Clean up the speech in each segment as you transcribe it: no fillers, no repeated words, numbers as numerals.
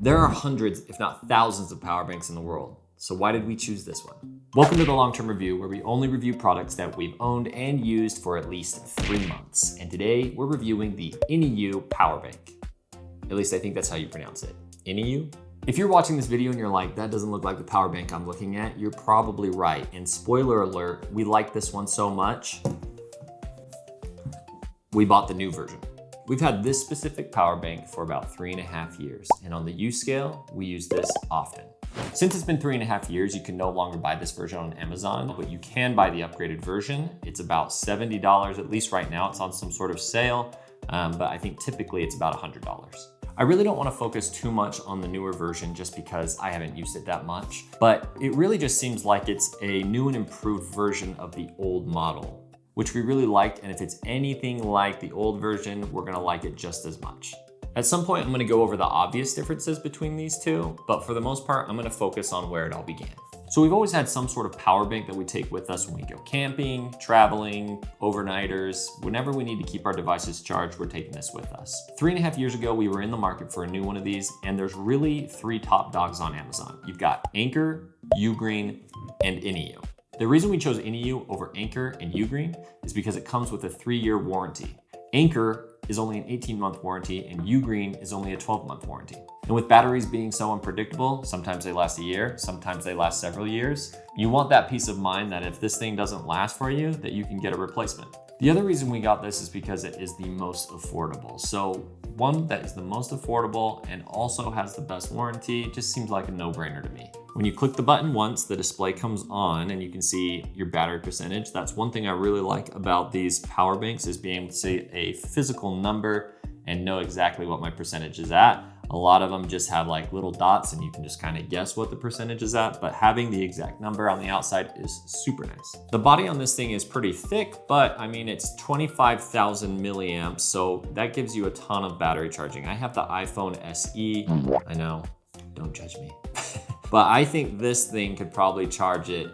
There are hundreds, if not thousands of power banks in the world. So why did we choose this one? Welcome to the long-term review, where we only review products that we've owned and used for at least 3 months. And today we're reviewing the Iniu power bank. At least I think that's how you pronounce it. Iniu? If you're watching this video and you're like, that doesn't look like the power bank I'm looking at, you're probably right. And spoiler alert, we like this one so much, we bought the new version. We've had this specific power bank for about 3.5 years, and on the use scale, we use this often. Since it's been 3.5 years, you can no longer buy this version on Amazon, but you can buy the upgraded version. It's about $70, at least right now. It's on some sort of sale, but I think typically it's about $100. I really don't want to focus too much on the newer version just because I haven't used it that much, but it really just seems like it's a new and improved version of the old model, which we really liked, and if it's anything like the old version, we're gonna like it just as much. At some point, I'm gonna go over the obvious differences between these two, but for the most part, I'm gonna focus on where it all began. So we've always had some sort of power bank that we take with us when we go camping, traveling, overnighters. Whenever we need to keep our devices charged, we're taking this with us. 3.5 years ago, we were in the market for a new one of these, and there's really 3 top dogs on Amazon. You've got Anker, Ugreen, and Iniu. The reason we chose Iniu over Anker and Ugreen is because it comes with a 3-year warranty. Anker is only an 18-month warranty and Ugreen is only a 12-month warranty. And with batteries being so unpredictable, sometimes they last a year, sometimes they last several years, you want that peace of mind that if this thing doesn't last for you, that you can get a replacement. The other reason we got this is because it is the most affordable. So one that is the most affordable and also has the best warranty just seems like a no-brainer to me. When you click the button once, the display comes on and you can see your battery percentage. That's one thing I really like about these power banks, is being able to see a physical number and know exactly what my percentage is at. A lot of them just have like little dots and you can just kind of guess what the percentage is at, but having the exact number on the outside is super nice. The body on this thing is pretty thick, but I mean, it's 25,000 milliamps, so that gives you a ton of battery charging. I have the iPhone SE, I know, don't judge me. But I think this thing could probably charge it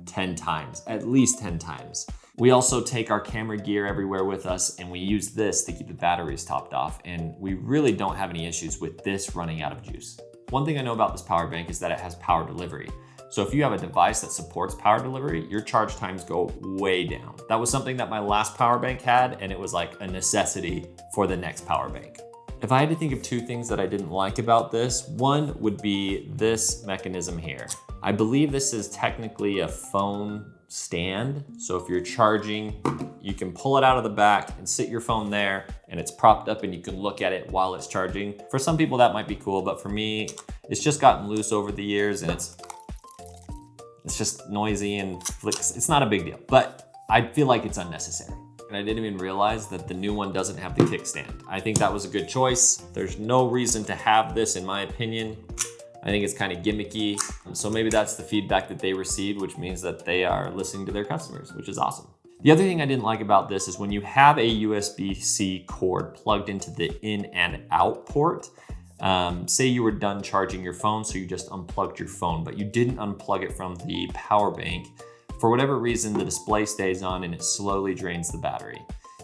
10 times, at least 10 times. We also take our camera gear everywhere with us, and we use this to keep the batteries topped off, and we really don't have any issues with this running out of juice. One thing I know about this power bank is that it has power delivery. So if you have a device that supports power delivery, your charge times go way down. That was something that my last power bank had, and it was like a necessity for the next power bank. If I had to think of 2 things that I didn't like about this, one would be this mechanism here. I believe this is technically a phone stand. So if you're charging, you can pull it out of the back and sit your phone there, and it's propped up and you can look at it while it's charging. For some people that might be cool, but for me, it's just gotten loose over the years and it's just noisy and flicks. It's not a big deal, but I feel like it's unnecessary. And I didn't even realize that the new one doesn't have the kickstand. I think that was a good choice. There's no reason to have this, in my opinion. I think it's kind of gimmicky. So maybe that's the feedback that they received, which means that they are listening to their customers, which is awesome. The other thing I didn't like about this is when you have a USB-C cord plugged into the in and out port, say you were done charging your phone, so you just unplugged your phone, but you didn't unplug it from the power bank. For whatever reason, the display stays on and it slowly drains the battery.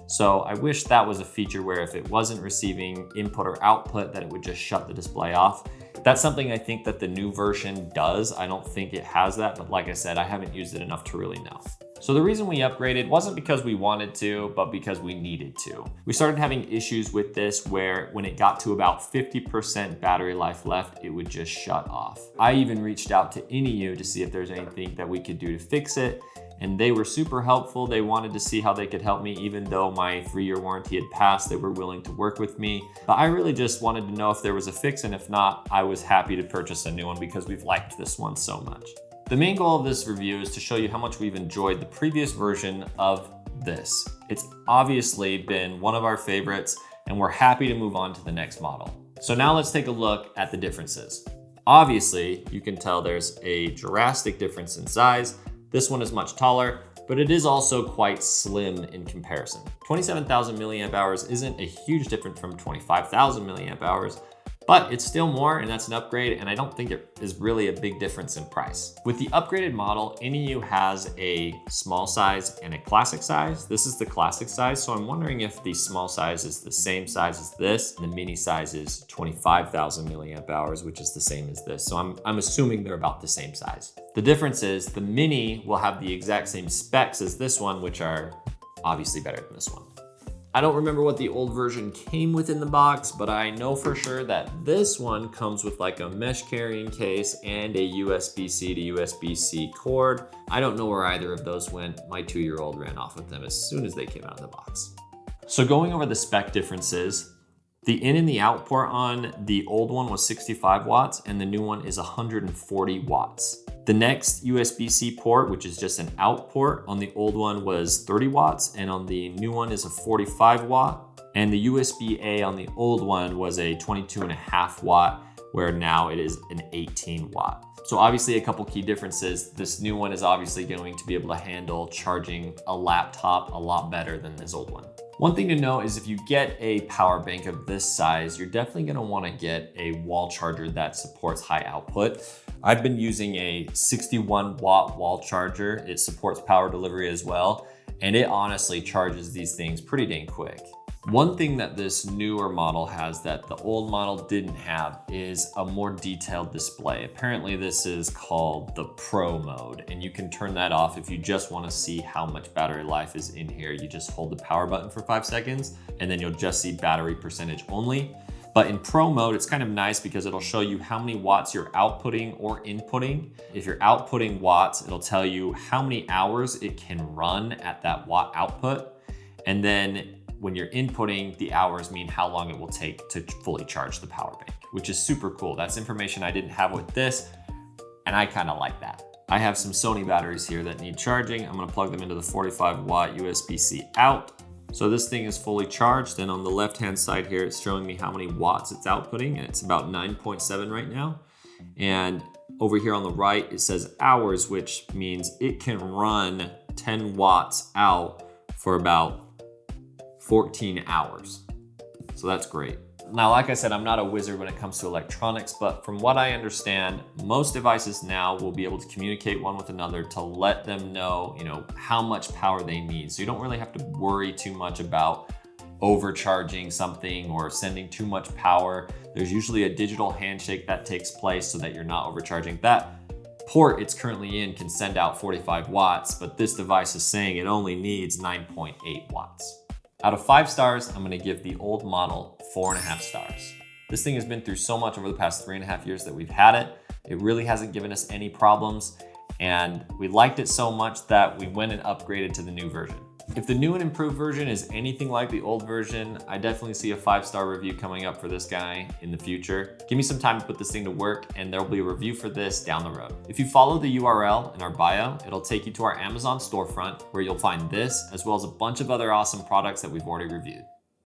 So I wish that was a feature where if it wasn't receiving input or output, that it would just shut the display off. That's something I think that the new version does. I don't think it has that, but like I said, I haven't used it enough to really know. So the reason we upgraded wasn't because we wanted to, but because we needed to. We started having issues with this where when it got to about 50% battery life left, it would just shut off. I even reached out to Iniu to see if there's anything that we could do to fix it, and they were super helpful. They wanted to see how they could help me. Even though my 3-year warranty had passed, they were willing to work with me. But I really just wanted to know if there was a fix, and if not, I was happy to purchase a new one because we've liked this one so much. The main goal of this review is to show you how much we've enjoyed the previous version of this. It's obviously been one of our favorites, and we're happy to move on to the next model. So now let's take a look at the differences. Obviously, you can tell there's a drastic difference in size. This one is much taller, but it is also quite slim in comparison. 27,000 milliamp hours isn't a huge difference from 25,000 milliamp hours, but it's still more, and that's an upgrade, and I don't think it is really a big difference in price. With the upgraded model, Iniu has a small size and a classic size. This is the classic size, so I'm wondering if the small size is the same size as this, and the mini size is 25,000 milliamp hours, which is the same as this. So I'm assuming they're about the same size. The difference is the mini will have the exact same specs as this one, which are obviously better than this one. I don't remember what the old version came with in the box, but I know for sure that this one comes with like a mesh carrying case and a USB-C to USB-C cord. I don't know where either of those went. My 2-year-old ran off with them as soon as they came out of the box. So going over the spec differences, the in and the out port on the old one was 65 watts and the new one is 140 watts. The next USB-C port, which is just an out port, on the old one was 30 watts and on the new one is a 45 watt. And the USB-A on the old one was a 22.5 watt, where now it is an 18 watt. So obviously a couple key differences. This new one is obviously going to be able to handle charging a laptop a lot better than this old one. One thing to know is if you get a power bank of this size, you're definitely gonna wanna get a wall charger that supports high output. I've been using a 61 watt wall charger. It supports power delivery as well, and it honestly charges these things pretty dang quick. One thing that this newer model has that the old model didn't have is a more detailed display. Apparently this is called the Pro mode, and you can turn that off if you just want to see how much battery life is in here. You just hold the power button for 5 seconds and then you'll just see battery percentage only. But in Pro mode, it's kind of nice because it'll show you how many watts you're outputting or inputting. If you're outputting watts, it'll tell you how many hours it can run at that watt output. And then when you're inputting, the hours mean how long it will take to fully charge the power bank, which is super cool. That's information I didn't have with this, and I kind of like that. I have some Sony batteries here that need charging. I'm gonna plug them into the 45 watt USB-C out. So this thing is fully charged, and on the left-hand side here, it's showing me how many watts it's outputting, and it's about 9.7 right now. And over here on the right, it says hours, which means it can run 10 watts out for about 14 hours. So that's great. Now, like I said, I'm not a wizard when it comes to electronics, but from what I understand, most devices now will be able to communicate one with another to let them know, how much power they need. So you don't really have to worry too much about overcharging something or sending too much power. There's usually a digital handshake that takes place so that you're not overcharging. That port it's currently in can send out 45 watts, but this device is saying it only needs 9.8 watts. Out of 5 stars, I'm gonna give the old model 4.5 stars. This thing has been through so much over the past 3.5 years that we've had it. It really hasn't given us any problems, and we liked it so much that we went and upgraded to the new version. If the new and improved version is anything like the old version, I definitely see a 5-star review coming up for this guy in the future. Give me some time to put this thing to work, and there'll be a review for this down the road. If you follow the URL in our bio, it'll take you to our Amazon storefront where you'll find this, as well as a bunch of other awesome products that we've already reviewed.